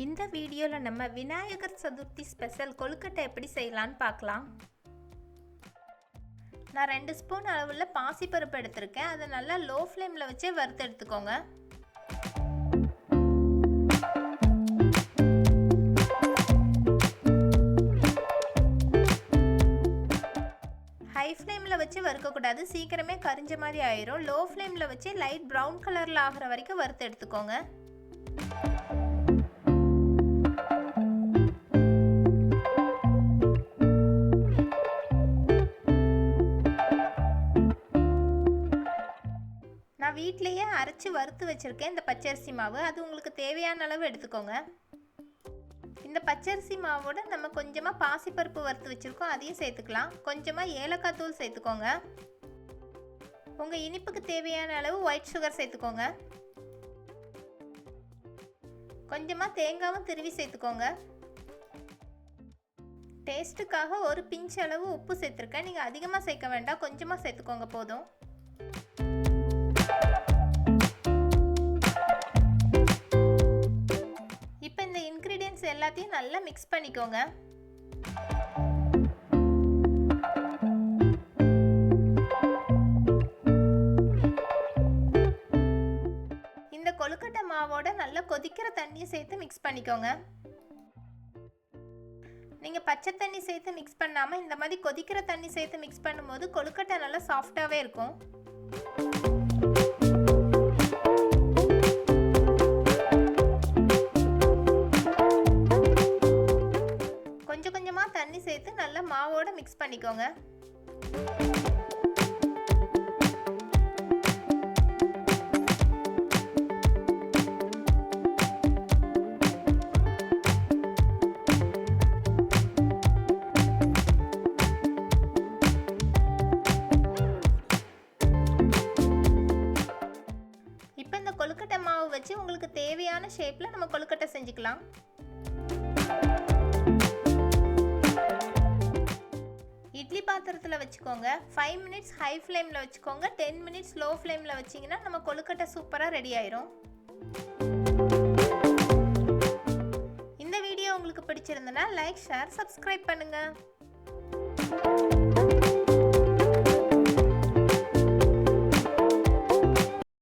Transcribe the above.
இந்த வீடியோவில் நம்ம விநாயகர் சதுர்த்தி ஸ்பெஷல் கொழுக்கட்டை எப்படி செய்யலான்னு பார்க்கலாம். நான் 2 ஸ்பூன் அளவில் பாசிப்பருப்பு எடுத்திருக்கேன். அதை நல்லா லோ ஃப்ளேமில் வச்சே வறுத்து எடுத்துக்கோங்க. ஹை ஃப்ளேமில் வச்சு வறுக்கக்கூடாது, சீக்கிரமே கரிஞ்ச மாதிரி ஆயிரும். லோ ஃப்ளேமில் வச்சு லைட் ப்ரௌன் கலரில் ஆகிற வரைக்கும் வறுத்து எடுத்துக்கோங்க. நான் வீட்டிலேயே அரைச்சி வறுத்து வச்சுருக்கேன் இந்த பச்சரிசி மாவு. அது உங்களுக்கு தேவையான அளவு எடுத்துக்கோங்க. இந்த பச்சரிசி மாவோட நம்ம கொஞ்சமாக பாசிப்பருப்பு வறுத்து வச்சுருக்கோம், அதையும் சேர்த்துக்கலாம். கொஞ்சமாக ஏலக்காய் தூள் சேர்த்துக்கோங்க. உங்கள் இனிப்புக்கு தேவையான அளவு ஒயிட் சுகர் சேர்த்துக்கோங்க. கொஞ்சமாக தேங்காவும் திருவி சேர்த்துக்கோங்க. டேஸ்ட்டுக்காக ஒரு பிஞ்ச் அளவு உப்பு சேர்த்துருக்கேன். நீங்கள் அதிகமாக சேர்க்க வேண்டாம், கொஞ்சமாக சேர்த்துக்கோங்க போதும். இப்போ இந்த இன்க்ரீடியன்ட்ஸ் எல்லாத்தையும் நல்லா மிக்ஸ் பண்ணிக்கோங்க. இந்த கொழுக்கட்டை மாவோட நல்லா கொதிக்கிற தண்ணியை சேர்த்து மிக்ஸ் பண்ணிக்கோங்க. நீங்கள் பச்சை தண்ணி சேர்த்து மிக்ஸ் பண்ணாமல் இந்த மாதிரி கொதிக்கிற தண்ணி சேர்த்து மிக்ஸ் பண்ணும்போது கொழுக்கட்டை நல்லா சாஃப்டாகவே இருக்கும். கொஞ்சம் கொஞ்சமாக தண்ணி சேர்த்து நல்லா மாவோட மிக்ஸ் பண்ணிக்கோங்க. இப்போ இந்த கொழுக்கட்டை மாவு வச்சு உங்களுக்கு தேவையான ஷேப்பில் நம்ம கொழுக்கட்டை செஞ்சுக்கலாம். இட்லி பாத்திரத்தில் வச்சுக்கோங்க. 5 மினிட்ஸ் ஹை ஃப்ளேமில் வச்சுக்கோங்க. 10 மினிட்ஸ் லோ ஃப்ளேமில் வச்சிங்கன்னா நம்ம கொழுக்கட்டை சூப்பராக ரெடி ஆயிரும். இந்த வீடியோ உங்களுக்கு பிடிச்சிருந்தனா லைக், ஷேர், சப்ஸ்கிரைப் பண்ணுங்கள்.